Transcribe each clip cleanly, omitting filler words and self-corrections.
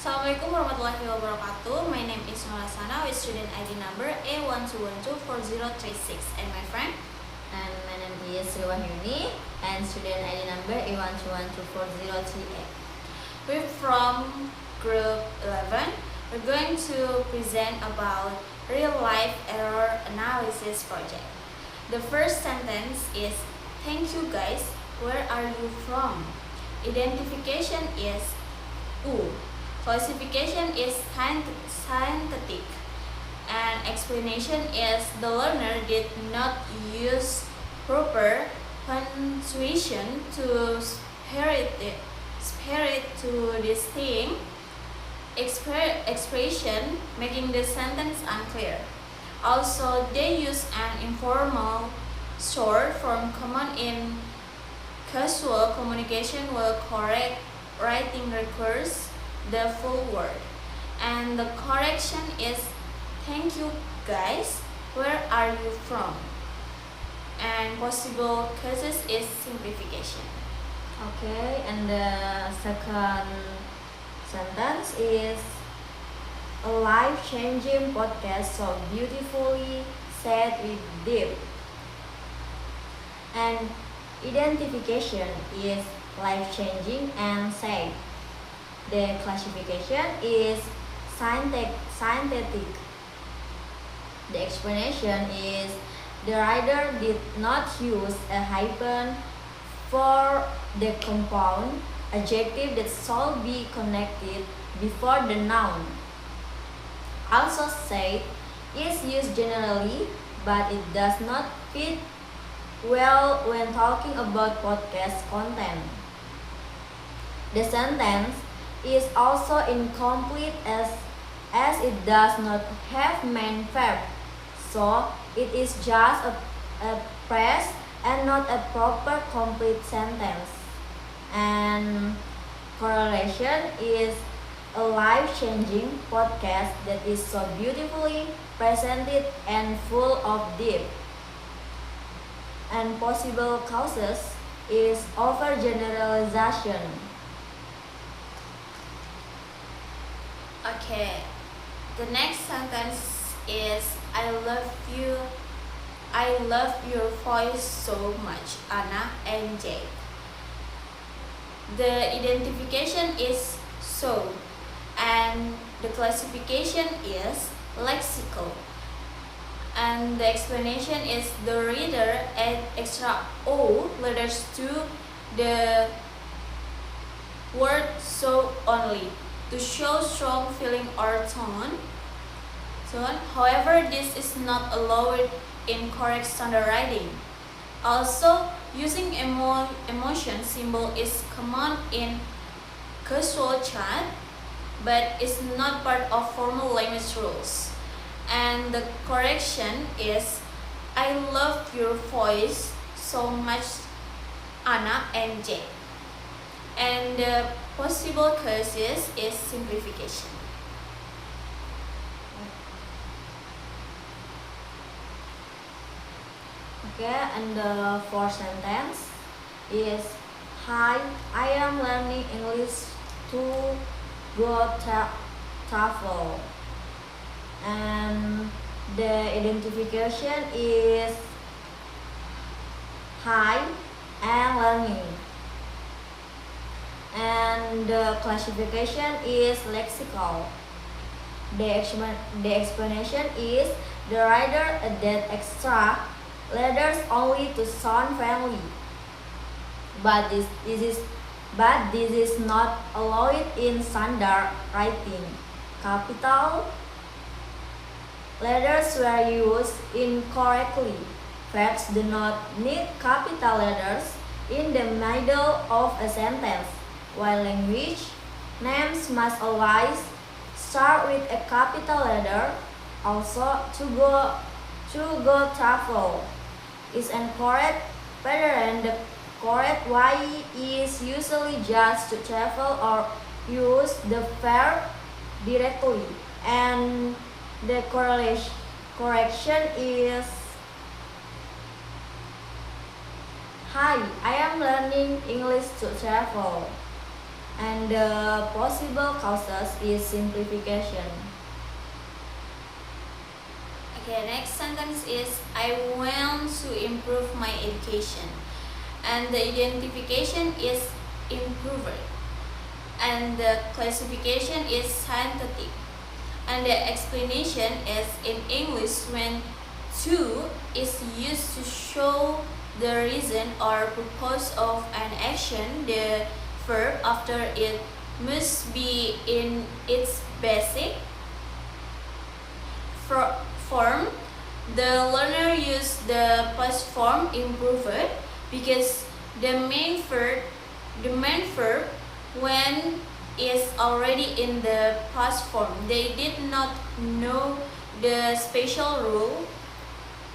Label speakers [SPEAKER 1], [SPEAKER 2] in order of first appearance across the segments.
[SPEAKER 1] Assalamualaikum warahmatullahi wabarakatuh. My name is Nolasana with student ID number A12124036 and my friend.
[SPEAKER 2] And my name is Sriwahyuni and student ID number A12124038.
[SPEAKER 1] We're from group 11. We're going to present about real life error analysis project. The first sentence is, thank you guys, where are you from? Identification is U. Classification is synthetic, and explanation is the learner did not use proper punctuation to spare it to distinct expression, making the sentence unclear. Also, they use an informal short form common in casual communication while correct writing requires the full word. And the correction is, thank you guys, where are you from? And possible cases is simplification.
[SPEAKER 2] Okay, and the second sentence is, a life-changing podcast so beautifully said with deep. And identification is life-changing and said. The classification is synthetic. The explanation is, the writer did not use a hyphen for the compound adjective that shall be connected before the noun. Also said is used generally, but it does not fit well when talking about podcast content. The sentence is also incomplete as it does not have main verb, so it is just a phrase and not a proper complete sentence. And correlation is a life-changing podcast that is so beautifully presented and full of depth. And possible causes is overgeneralization.
[SPEAKER 1] Okay, the next sentence is, I love your voice so much, Anna and Jake. The identification is so, and the classification is lexical. And the explanation is, the reader add extra O letters to the word so only to show strong feeling or tone. However, this is not allowed in correct standard writing. Also, using emotion symbol is common in casual chat, but is not part of formal language rules. And the correction is, I love your voice so much, Anna and Jake. And the possible cases is simplification.
[SPEAKER 2] Okay, and the fourth sentence is, hi, I am learning English to go TOEFL. And the identification is, hi, and learning. And the classification is lexical. The explanation is, the writer added extra letters only to sound family, but this is not allowed in standard writing. Capital letters were used incorrectly. Verbs do not need capital letters in the middle of a sentence, while language names must always start with a capital letter. Also, to go TOEFL is incorrect pattern. The correct way is usually just to TOEFL or use the verb directly. And the correction is, hi, I am learning English to TOEFL. And the possible causes is simplification.
[SPEAKER 1] Okay, next sentence is I want to improve my education. And the identification is improver. And the classification is synthetic. And the explanation is in English when to is used to show the reason or purpose of an action. The verb after it must be in its basic form. The learner used the past form improver because the main verb when is already in the past form. They did not know the special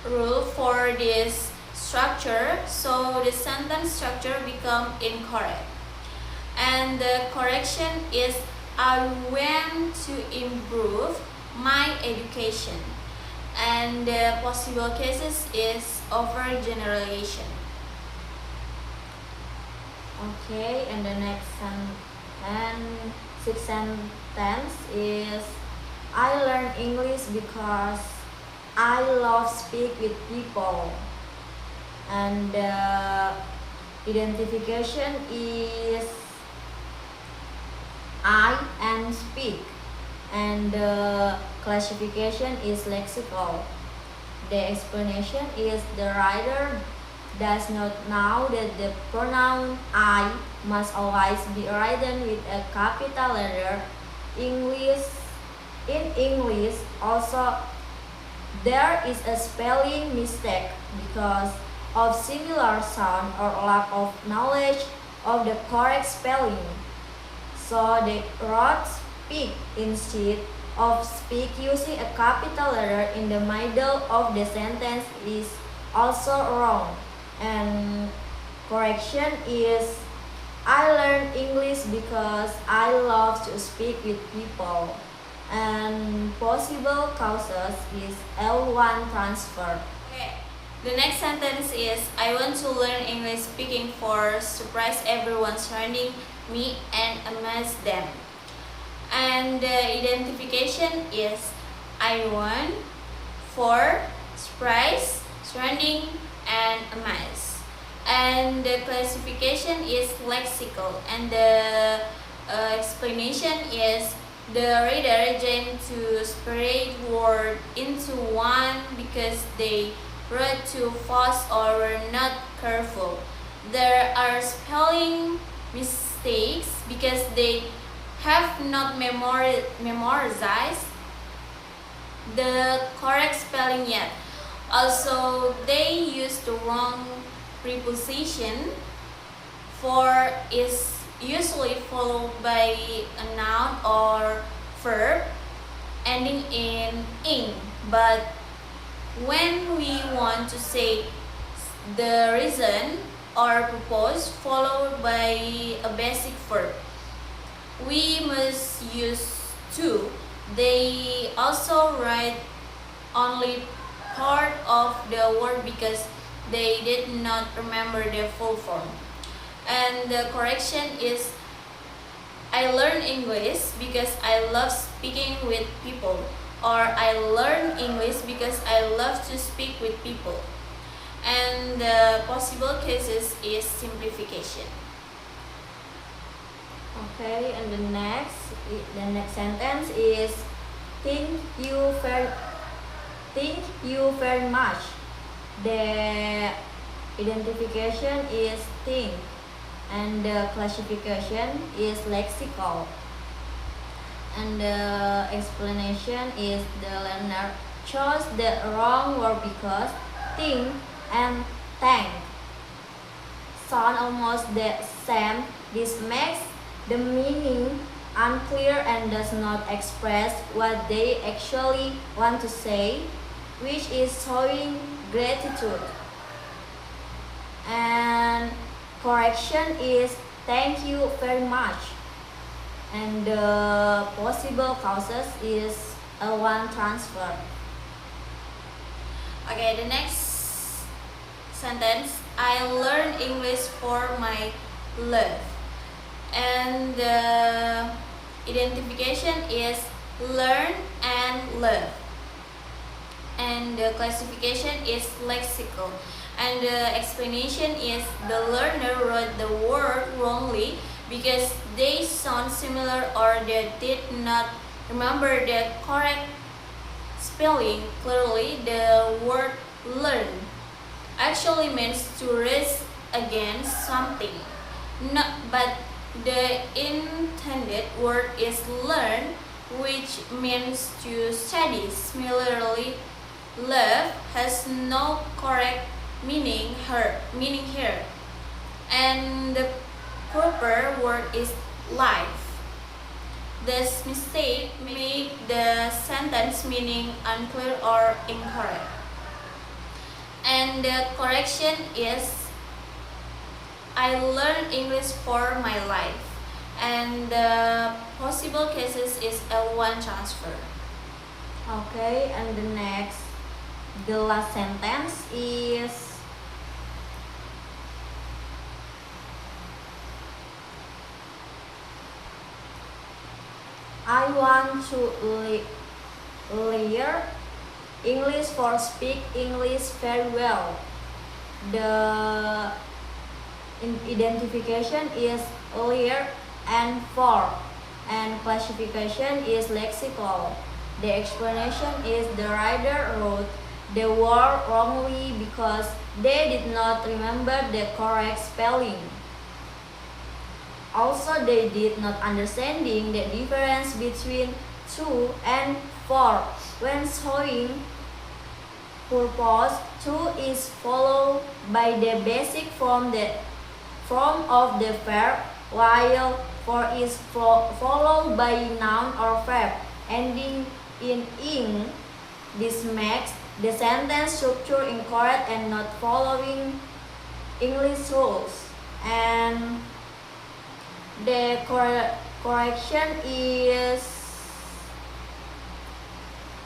[SPEAKER 1] rule for this structure, so the sentence structure become incorrect. And the correction is I want to improve my education. And the possible cases is overgeneralization.
[SPEAKER 2] Okay, and the next sixth sentence is I learn English because I love speak with people. And the identification is I and speak. And the classification is lexical. The explanation is the writer does not know that the pronoun I must always be written with a capital letter. In English also there is a spelling mistake because of similar sound or lack of knowledge of the correct spelling. So they wrote speak instead of speak using a capital letter in the middle of the sentence is also wrong. And correction is I learn English because I love to speak with people. And possible causes is L1 transfer.
[SPEAKER 1] Okay. The next sentence is I want to learn English speaking for surprise everyone surrounding me and amaze them. And the identification is I want for surprise, surrounding, and amaze. And the classification is lexical. And the explanation is the reader tend to separate word into one because they wrote too fast or were not careful. There are spelling mistakes because they have not memorized the correct spelling yet. Also, they use the wrong preposition. For is usually followed by a noun or verb ending in ing. But when we want to say the reason or purpose followed by a basic verb, we must use to. They also write only part of the word because they did not remember the full form. And the correction is I learn English because I love speaking with people, or I learn English because I love to speak with people. And the possible cases is simplification.
[SPEAKER 2] Okay, and the next sentence is thank you very much. The identification is think, and the classification is lexical. And the explanation is the learner chose the wrong word because think and thank sound almost the same. This makes the meaning unclear and does not express what they actually want to say, which is showing gratitude. And correction is thank you very much. And the possible causes is L1 transfer.
[SPEAKER 1] Okay, the next sentence I learn English for my love. And the identification is learn and love. And the classification is lexical. And the explanation is the learner wrote the word wrongly because they sound similar or they did not remember the correct spelling clearly. The word learn actually means to race against something, but the intended word is learn, which means to study. Similarly, love has no correct meaning here, and the proper word is life. This mistake make the sentence meaning unclear or incorrect. And the correction is I learned English for my life. And the possible cases is L1 transfer.
[SPEAKER 2] Okay, and the last sentence is I want to learn English for speak English very well. The identification is learn and for, and classification is lexical. The explanation is the writer wrote the word wrongly because they did not remember the correct spelling. Also, they did not understanding the difference between to and for. When showing purpose, to is followed by the basic form of the verb, while for is followed by noun or verb ending in ing. This makes the sentence structure incorrect and not following English rules. And the correction is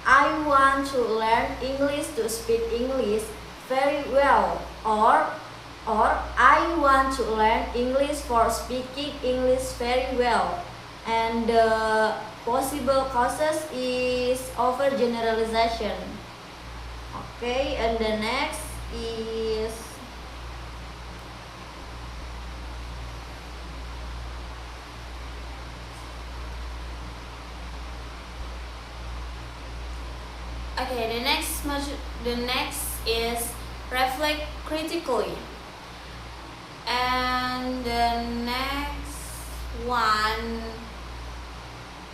[SPEAKER 2] I want to learn English to speak English very well, or I want to learn English for speaking English very well. And the possible causes is overgeneralization. Okay, and the next is
[SPEAKER 1] Okay, the next is reflect critically. And the next one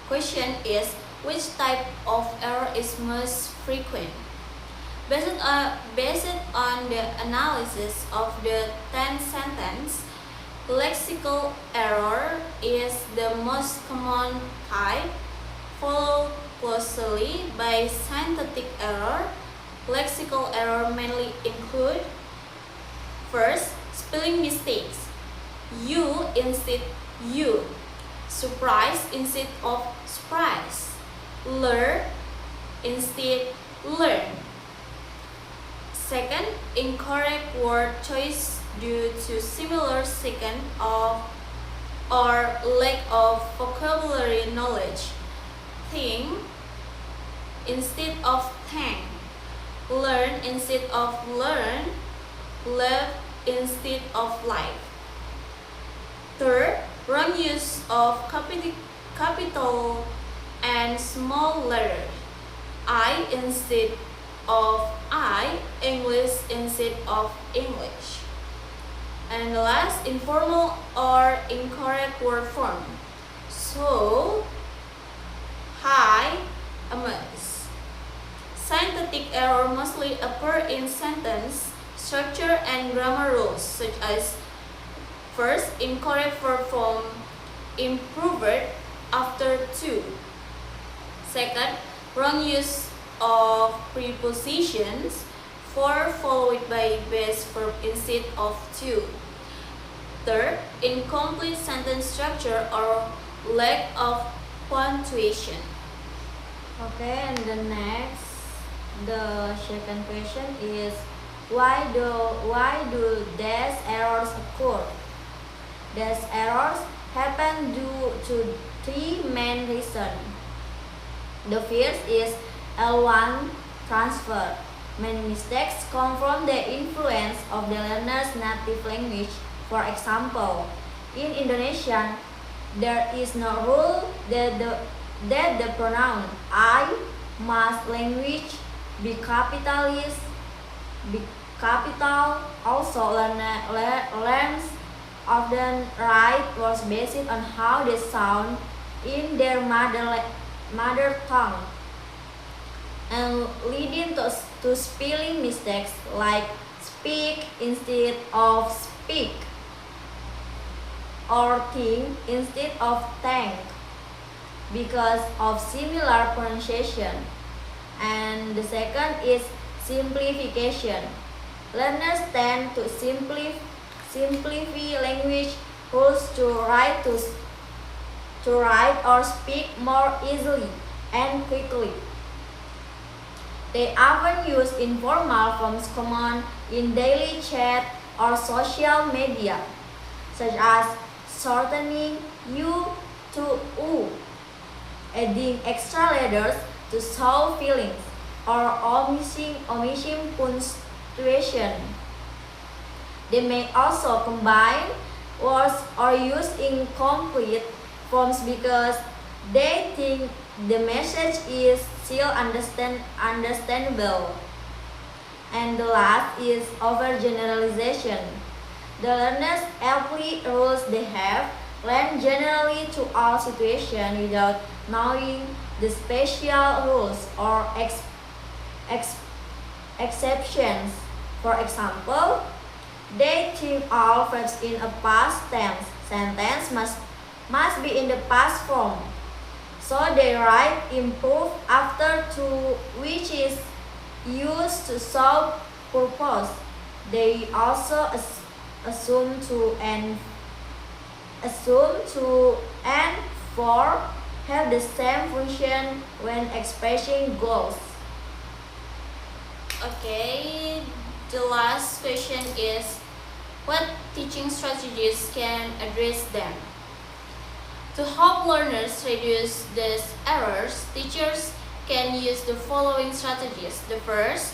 [SPEAKER 1] question is which type of error is most frequent? Based on the analysis of the 10th sentence, lexical error is the most common type, followed closely by syntactic error. Lexical error mainly include: first, spelling mistakes, you instead you, surprise instead of surprise, learn instead learn. Second, incorrect word choice due to similar second of or lack of vocabulary knowledge. Think instead of thank, learn instead of learn, love instead of life. Third, wrong use of capital and small letters, I instead of I, English instead of English. And the last, informal or incorrect word form. So, hi, amiss. Syntactic error mostly occur in sentence structure and grammar rules, such as: first, incorrect verb form improved after to. Second, wrong use of prepositions, for followed by base verb instead of to. Third, incomplete sentence structure or lack of punctuation.
[SPEAKER 2] okay, and the second question is why do these errors occur? These errors happen due to three main reasons. The first is L1 transfer. Many mistakes come from the influence of the learner's native language. For example, in Indonesian, there is no rule that the pronoun I must language be capitalized, be capital. Also, learners often write words based on how they sound in their mother tongue, and leading to spelling mistakes like speak instead of speak, or think instead of thank, because of similar pronunciation. And the second is simplification. Learners tend to simplify language rules to write or speak more easily and quickly. They often use informal forms common in daily chat or social media, such as shortening U to U, adding extra letters to show feelings, or omitting punctuation. They may also combine words or use incomplete forms because they think the message is still understandable. And the last is overgeneralization. The learners apply rules they have learned generally to all situations without knowing the special rules or exceptions. For example, they think all verbs in a past tense sentence must be in the past form. So they write improve after to, which is used to show purpose. They also assume to and for have the same function when expressing goals.
[SPEAKER 1] Okay, the last question is what teaching strategies can address them? To help learners reduce these errors, teachers can use the following strategies. The first,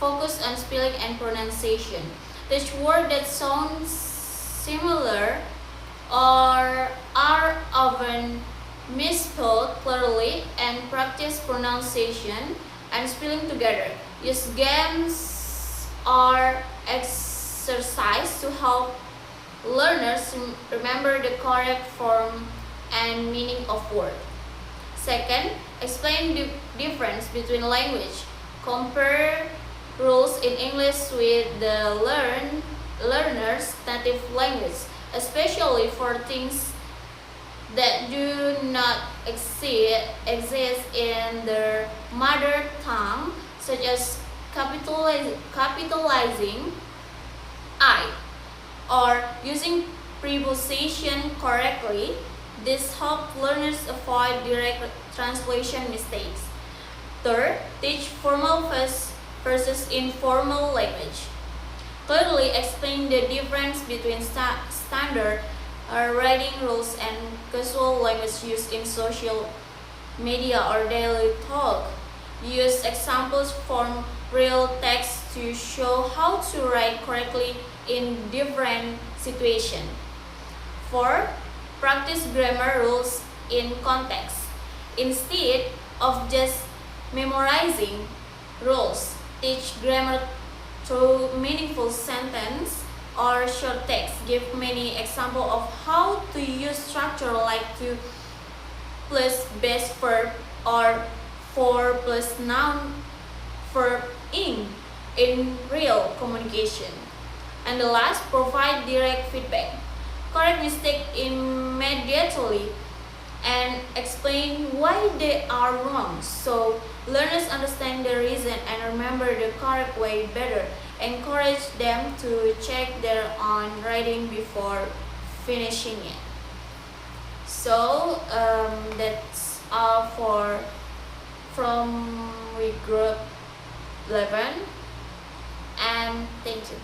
[SPEAKER 1] focus on spelling and pronunciation. Teach words that sound similar or are often misspelled clearly, and practice pronunciation and spelling together. Use games or exercise to help learners remember the correct form and meaning of word. Second, explain the difference between language. Compare rules in English with the learner's native language, especially for things that do not exist in their mother tongue, such as capitalizing I or using preposition correctly. This helps learners avoid direct translation mistakes. Third, teach formal versus informal language. Clearly explain the difference between standard writing rules and casual language used in social media or daily talk. Use examples from real text to show how to write correctly in different situations. Fourth, practice grammar rules in context. Instead of just memorizing rules, teach grammar through meaningful sentence or short text. Give many examples of how to use structure like to plus base verb or for plus noun verb in real communication. And the last, provide direct feedback. Correct mistake immediately and explain why they are wrong, so learners understand the reason and remember the correct way better. Encourage them to check their own writing before finishing it. So that's all from we group 11, and thank you.